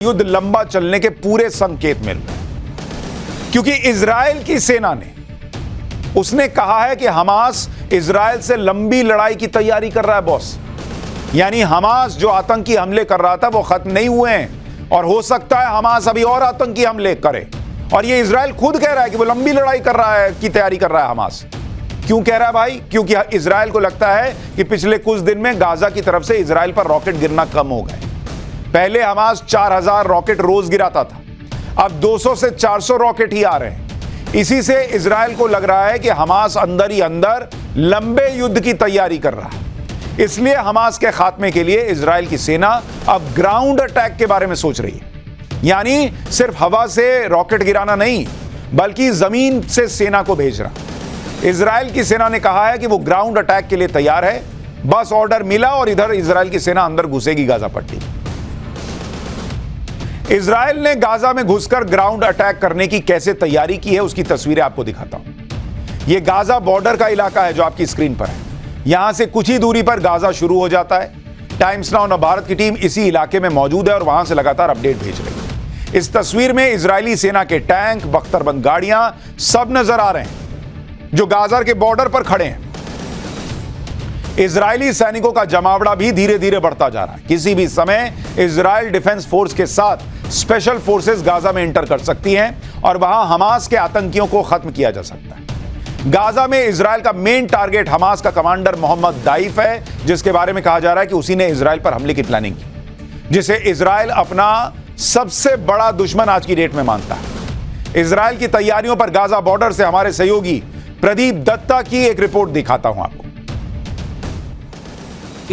युद्ध लंबा चलने के पूरे संकेत मिल रहे हैं, क्योंकि इजराइल की सेना ने उसने कहा है कि हमास इजराइल से लंबी लड़ाई की तैयारी कर रहा है बॉस। यानी हमास जो आतंकी हमले कर रहा था वो खत्म नहीं हुए हैं और हो सकता है हमास अभी और आतंकी हमले करे। और ये इजराइल खुद कह रहा है कि वो लंबी लड़ाई कर रहा है, की तैयारी कर रहा है हमास। क्यों कह रहा है भाई? क्योंकि इजराइल को लगता है कि पिछले कुछ दिन में गाजा की तरफ से इजराइल पर रॉकेट गिरना कम हो गए। पहले हमास 4000 रॉकेट रोज गिराता था, अब 200 से 400 रॉकेट ही आ रहे हैं। इसी से इजराइल को लग रहा है कि हमास अंदर ही अंदर लंबे युद्ध की तैयारी कर रहा है। इसलिए हमास के खात्मे के लिए इजराइल की सेना अब ग्राउंड अटैक के बारे में सोच रही है। यानी सिर्फ हवा से रॉकेट गिराना नहीं, बल्कि जमीन से सेना को भेज रहा। इजराइल की सेना ने कहा है कि वो ग्राउंड अटैक के लिए तैयार है, बस ऑर्डर मिला और इधर इजराइल की सेना अंदर घुसेगी गाजा पट्टी। इजराइल ने गाजा में घुसकर ग्राउंड अटैक करने की कैसे तैयारी की है उसकी तस्वीरें आपको दिखाता हूं। यह गाजा बॉर्डर का इलाका है जो आपकी स्क्रीन पर है। यहां से कुछ ही दूरी पर गाजा शुरू हो जाता है। टाइम्स नाउ भारत की टीम इसी इलाके में मौजूद है और वहां से लगातार अपडेट भेज रही है। इस तस्वीर में इजरायली सेना के टैंक, बख्तरबंद गाड़ियां सब नजर आ रहे हैं जो गाजा के बॉर्डर पर खड़े हैं। इजरायली सैनिकों का जमावड़ा भी धीरे धीरे बढ़ता जा रहा है। किसी भी समय इजराइल डिफेंस फोर्स के साथ स्पेशल फोर्सेस गाजा में एंटर कर सकती हैं और वहां हमास के आतंकियों को खत्म किया जा सकता है। गाजा में इजराइल का मेन टारगेट हमास का कमांडर मोहम्मद दाइफ है, जिसके बारे में कहा जा रहा है कि उसी ने इजराइल पर हमले की प्लानिंग की, जिसे इजराइल अपना सबसे बड़ा दुश्मन आज की डेट में मानता है। इजराइल की तैयारियों पर गाजा बॉर्डर से हमारे सहयोगी प्रदीप दत्ता की एक रिपोर्ट दिखाता हूं आपको।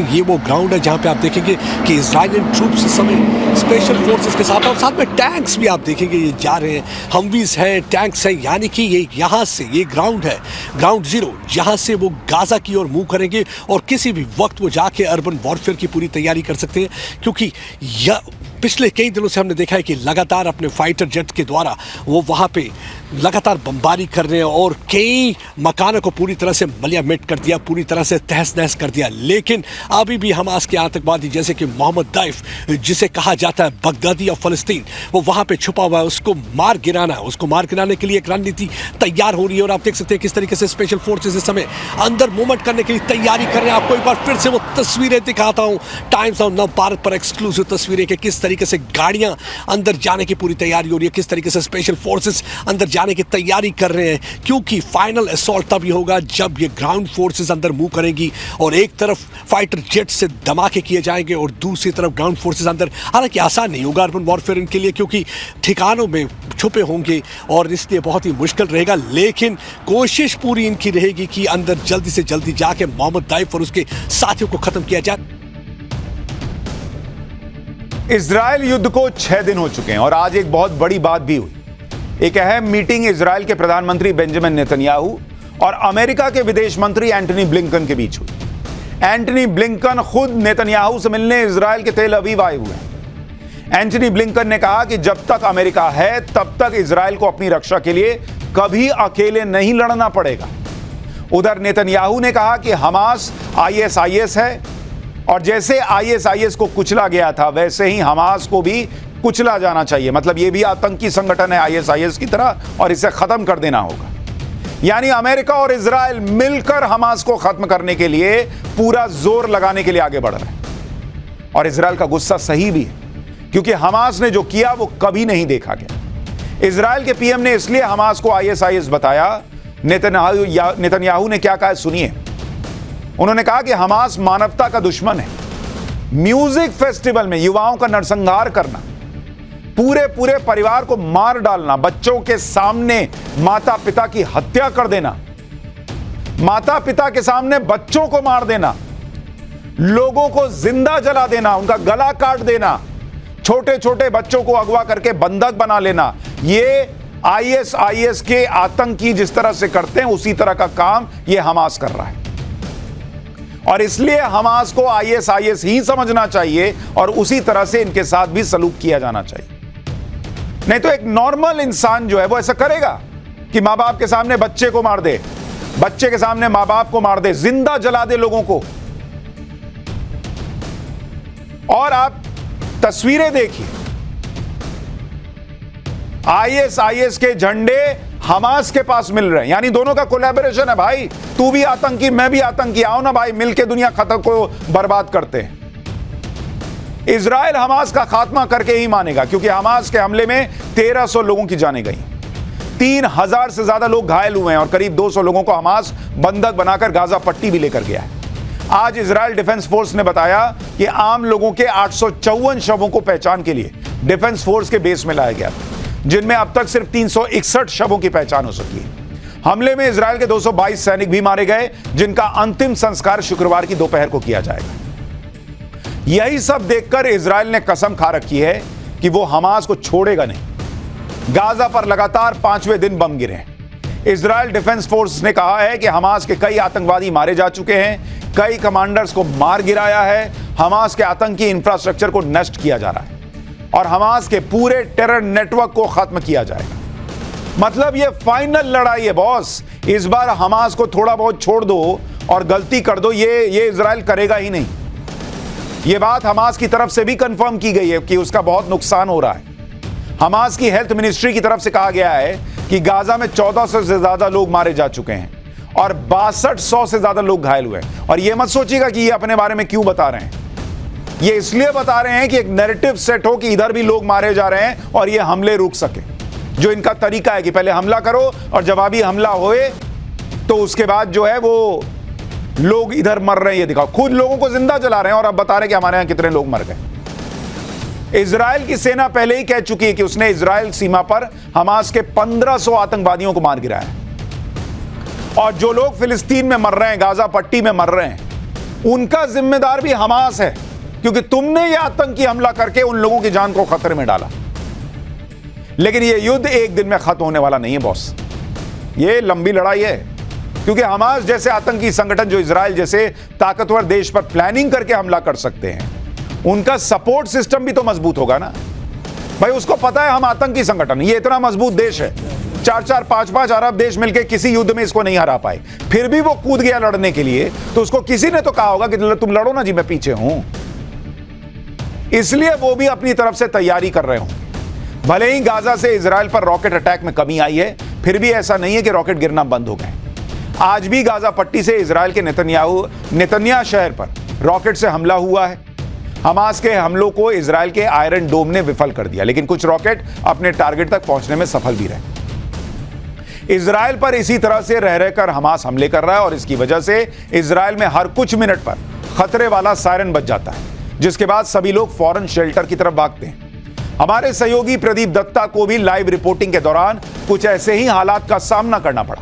ये वो ग्राउंड है जहां पे आप देखेंगे कि इजराइलियन ट्रूप्स इस समय स्पेशल फोर्सेस के साथ और साथ में टैंक्स भी आप देखेंगे ये जा रहे हैं। हमवीज हैं, टैंक्स हैं, यानी कि ये यहाँ से ये ग्राउंड है, ग्राउंड जीरो, जहां से वो गाजा की ओर मूव करेंगे और किसी भी वक्त वो जाके अर्बन वॉरफेयर की पूरी तैयारी कर सकते हैं। क्योंकि पिछले कई दिनों से हमने देखा है कि लगातार अपने फाइटर जेट के द्वारा वो वहाँ पे लगातार बमबारी कर रहे हैं और कई मकानों को पूरी तरह से मलिया-मिट कर दिया, पूरी तरह से तहस नहस कर दिया। लेकिन अभी भी हमास के आतंकवादी जैसे कि मोहम्मद दाइफ, जिसे कहा जाता है बगदादी ऑफ फलस्तीन, वो वहाँ पे छुपा हुआ है। उसको मार गिराने के लिए एक रणनीति तैयार हो रही है और आप देख सकते हैं किस तरीके से स्पेशल फोर्सेस इस समय अंदर मूवमेंट करने के लिए तैयारी कर रहे हैं। आपको एक बार फिर से वो तस्वीरें दिखाता हूँ, टाइम्स नाउ भारत पर एक्सक्लूसिव तस्वीरें कि किस तरीके से गाड़ियां अंदर जाने की पूरी तैयारी हो रही है, किस तरीके से स्पेशल फोर्सेस अंदर जाने की तैयारी कर रहे हैं। क्योंकि फाइनल असॉल्ट तभी होगा जब ये ग्राउंड फोर्सेस अंदर मूव करेंगी और एक तरफ फाइटर जेट से धमाके किए जाएंगे और दूसरी तरफ ग्राउंड फोर्सेस अंदर। हालांकि आसान नहीं होगा अर्बन वॉरफेयर इनके लिए, क्योंकि ठिकानों में छुपे होंगे और इसलिए बहुत ही मुश्किल रहेगा। लेकिन कोशिश पूरी इनकी रहेगी कि अंदर जल्दी से जल्दी जाके मोहम्मद दाइफ और उसके साथियों को खत्म किया जाए। इजराइल युद्ध को 6 दिन हो चुके हैं और आज एक बहुत बड़ी बात भी हुई। एक अहम मीटिंग इजराइल के प्रधानमंत्री बेंजामिन नेतन्याहू और अमेरिका के विदेश मंत्री एंटनी ब्लिंकन के बीच हुई। एंटनी ब्लिंकन खुद नेतन्याहू से मिलने इजराइल के तेल अवीव आए हुए हैं। एंटनी ब्लिंकन ने कहा कि जब तक अमेरिका है तब तक इजराइल को अपनी रक्षा के लिए कभी अकेले नहीं लड़ना पड़ेगा। उधर नेतन्याहू ने कहा कि हमास ISIS है और जैसे ISIS को कुचला गया था वैसे ही हमास को भी कुचला जाना चाहिए। मतलब ये भी आतंकी संगठन है ISIS की तरह और इसे खत्म कर देना होगा। यानी अमेरिका और इजराइल मिलकर हमास को खत्म करने के लिए पूरा जोर लगाने के लिए आगे बढ़ रहे हैं। और इजराइल का गुस्सा सही भी है, क्योंकि हमास ने जो किया वो कभी नहीं देखा गया। इजराइल के PM ने इसलिए हमास को ISIS बताया। नेतन्याहू ने क्या कहा सुनिए। उन्होंने कहा कि हमास मानवता का दुश्मन है। म्यूजिक फेस्टिवल में युवाओं का नरसंहार करना, पूरे परिवार को मार डालना, बच्चों के सामने माता पिता की हत्या कर देना, माता पिता के सामने बच्चों को मार देना, लोगों को जिंदा जला देना, उनका गला काट देना, छोटे छोटे बच्चों को अगवा करके बंधक बना लेना, ये ISIS के आतंकी जिस तरह से करते हैं उसी तरह का काम ये हमास कर रहा है। और इसलिए हमास को ISIS ही समझना चाहिए और उसी तरह से इनके साथ भी सलूक किया जाना चाहिए। नहीं तो एक नॉर्मल इंसान जो है वो ऐसा करेगा कि मां बाप के सामने बच्चे को मार दे, बच्चे के सामने मां बाप को मार दे, जिंदा जला दे लोगों को। और आप तस्वीरें देखिए आईएसआईएस के झंडे हमास के पास मिल रहे हैं, यानी दोनों का कोलैबोरेशन है भाई। तू भी आतंकी, मैं भी आतंकी, आओ ना भाई, मिलके दुनिया खत्म को बर्बाद करते हैं। इजराइल हमास का खात्मा करके ही मानेगा, क्योंकि हमास के हमले में 1300 लोगों की जानें गई, 3000 से ज्यादा लोग घायल हुए हैं और करीब 200 लोगों को हमास बंधक बनाकर गाजा पट्टी भी लेकर गया है। आज इजराइल डिफेंस फोर्स ने बताया कि आम लोगों के 854 शवों को पहचान के लिए डिफेंस फोर्स के बेस में लाया गया, जिनमें अब तक सिर्फ 361 शवों की पहचान हो सकी है। हमले में इजराइल के 222 सैनिक भी मारे गए, जिनका अंतिम संस्कार शुक्रवार की दोपहर को किया जाएगा। यही सब देखकर इजराइल ने कसम खा रखी है कि वो हमास को छोड़ेगा नहीं। गाजा पर लगातार 5वें दिन बम गिरे हैं। इजराइल डिफेंस फोर्स ने कहा है कि हमास के कई आतंकवादी मारे जा चुके हैं, कई कमांडर्स को मार गिराया है, हमास के आतंकी इंफ्रास्ट्रक्चर को नष्ट किया जा रहा है और हमास के पूरे टेरर नेटवर्क को खत्म किया जाएगा। मतलब ये फाइनल लड़ाई है बॉस। इस बार हमास को थोड़ा बहुत छोड़ दो और गलती कर दो, ये इजराइल करेगा ही नहीं। ये बात हमास की तरफ से भी कंफर्म की गई है कि उसका बहुत नुकसान हो रहा है। हमास की हेल्थ मिनिस्ट्री की तरफ से कहा गया है कि गाजा में 1400 से ज्यादा लोग मारे जा चुके हैं और 6200 से ज्यादा लोग घायल हुए हैं। और ये मत सोचिएगा कि ये अपने बारे में क्यों बता रहे हैं, ये इसलिए बता रहे हैं कि एक नैरेटिव सेट हो कि इधर भी लोग मारे जा रहे हैं और ये हमले रुक सके। जो इनका तरीका है कि पहले हमला करो और जवाबी हमला होए तो उसके बाद जो है वो लोग इधर मर रहे हैं ये दिखाओ। खुद लोगों को जिंदा जला रहे हैं और अब बता रहे हैं कि हमारे यहां कितने लोग मर गए। इजराइल की सेना पहले ही कह चुकी है कि उसने इजराइल सीमा पर हमास के 1500 आतंकवादियों को मार गिराया है। और जो लोग फिलिस्तीन में मर रहे हैं, गाजा पट्टी में मर रहे हैं, उनका जिम्मेदार भी हमास है, क्योंकि तुमने यह आतंकी हमला करके उन लोगों की जान को खतरे में डाला। लेकिन यह युद्ध एक दिन में खत्म होने वाला नहीं है बॉस, यह लंबी लड़ाई है। क्योंकि हमास जैसे आतंकी संगठन जो इजराइल जैसे ताकतवर देश पर प्लानिंग करके हमला कर सकते हैं, उनका सपोर्ट सिस्टम भी तो मजबूत होगा ना भाई। उसको पता है हम आतंकी संगठन, ये इतना मजबूत देश है, 4-4, 5-5 अरब देश मिलकर किसी युद्ध में इसको नहीं हरा पाए, फिर भी वो कूद गया लड़ने के लिए। तो उसको किसी ने तो कहा होगा कि तुम लड़ो ना जी, मैं पीछे हूं। इसलिए वो भी अपनी तरफ से तैयारी कर रहे होंगे। भले ही गाजा से इजराइल पर रॉकेट अटैक में कमी आई है, फिर भी ऐसा नहीं है कि रॉकेट गिरना बंद हो गए। आज भी गाजा पट्टी से इजराइल के नेतन्याह शहर पर रॉकेट से हमला हुआ है। हमास के हमलों को इजराइल के आयरन डोम ने विफल कर दिया, लेकिन कुछ रॉकेट अपने टारगेट तक पहुंचने में सफल भी रहे। इजराइल पर इसी तरह से रह रहकर हमास हमले कर रहा है और इसकी वजह से इजराइल में हर कुछ मिनट पर खतरे वाला सायरन बज जाता है, जिसके बाद सभी लोग फौरन शेल्टर की तरफ भागते हैं। हमारे सहयोगी प्रदीप दत्ता को भी लाइव रिपोर्टिंग के दौरान कुछ ऐसे ही हालात का सामना करना पड़ा।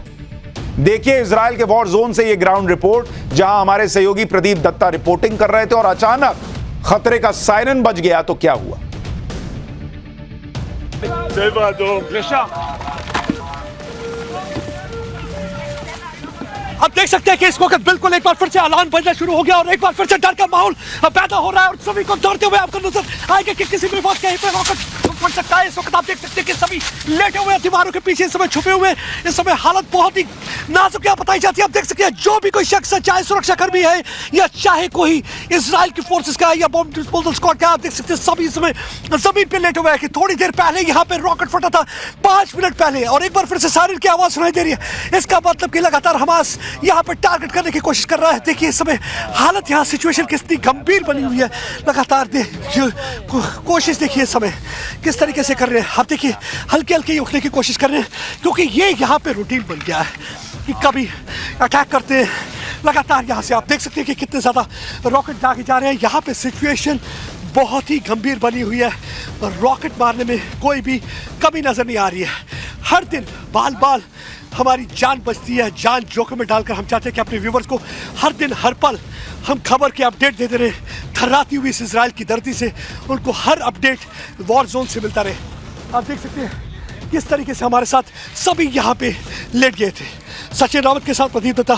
देखिए इजराइल के वॉर जोन से ये ग्राउंड रिपोर्ट, जहां हमारे सहयोगी प्रदीप दत्ता रिपोर्टिंग कर रहे थे और अचानक खतरे का सायरन बज गया तो क्या हुआ। आप देख सकते हैं कि इस वक्त बिल्कुल एक बार फिर से अलार्म बजना शुरू हो गया और एक बार फिर से डर का माहौल पैदा हो रहा है और सभी को दौड़ते हुए आपको नजर आएगा कि किसी भी वक्त कहीं पे रॉकेट फट सकता है। इस वक्त आप देख सकते हैं कि सभी लेटे हुए दीवारों के पीछे इस समय छुपे हुए हैं। इस समय हालत बहुत ही नाजुक बताई जाती है। आप देख सकते हैं जो भी कोई शख्स है, चाहे सुरक्षाकर्मी है या चाहे कोई इजराइल की फोर्सेस का या बॉम्ब डिस्पोजल स्क्वाड का, आप देख सकते हैं सभी इस समय जमीन पे लेटे हुए हैं। कि थोड़ी देर पहले यहाँ पे रॉकेट फटा था 5 मिनट पहले और एक बार फिर से सायरन की आवाज सुनाई दे रही है। इसका मतलब कि लगातार हमास यहाँ पे टारगेट करने की कोशिश कर रहा है। देखिए इस समय हालत, यहाँ सिचुएशन कितनी गंभीर बनी हुई है। लगातार कोशिश देखिए इस समय किस तरीके से कर रहे हैं। आप देखिए हल्के हल्के उठने की कोशिश कर रहे हैं, क्योंकि ये यहाँ पे रूटीन बन गया है कि कभी अटैक करते हैं लगातार। यहाँ से आप देख सकते हैं कि कितने ज़्यादा रॉकेट दागे जा रहे हैं। यहाँ पे सिचुएशन बहुत ही गंभीर बनी हुई है और रॉकेट मारने में कोई भी कमी नज़र नहीं आ रही है। हर दिन बाल बाल हमारी जान बचती है, जान जोखिम में डालकर हम चाहते हैं कि अपने व्यूवर्स को हर दिन हर पल हम खबर के अपडेट देते रहे। थर्राती हुई इस इजराइल की धरती से उनको हर अपडेट वॉर जोन से मिलता रहे। आप देख सकते हैं किस तरीके से हमारे साथ सभी यहाँ पे लेट गए थे। सचिन रावत के साथ प्रदीप दत्ता,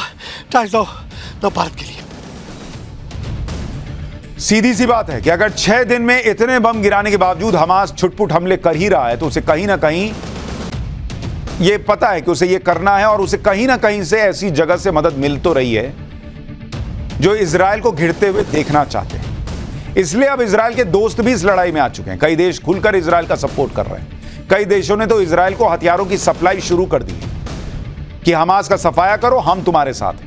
टाइम्स नाउ भारत के लिए। सीधी सी बात है कि अगर 6 दिन में इतने बम गिराने के बावजूद हमास छुटपुट हमले कर ही रहा है, तो उसे कहीं ना कहीं ये पता है कि उसे ये करना है और उसे कहीं ना कहीं से ऐसी जगह से मदद मिल तो रही है जो इजराइल को घिरते हुए देखना चाहते हैं। इसलिए अब इजराइल के दोस्त भी इस लड़ाई में आ चुके हैं। कई देश खुलकर इजराइल का सपोर्ट कर रहे हैं। कई देशों ने तो इजरायल को हथियारों की सप्लाई शुरू कर दी है कि हमास का सफाया करो, हम तुम्हारे साथ हैं।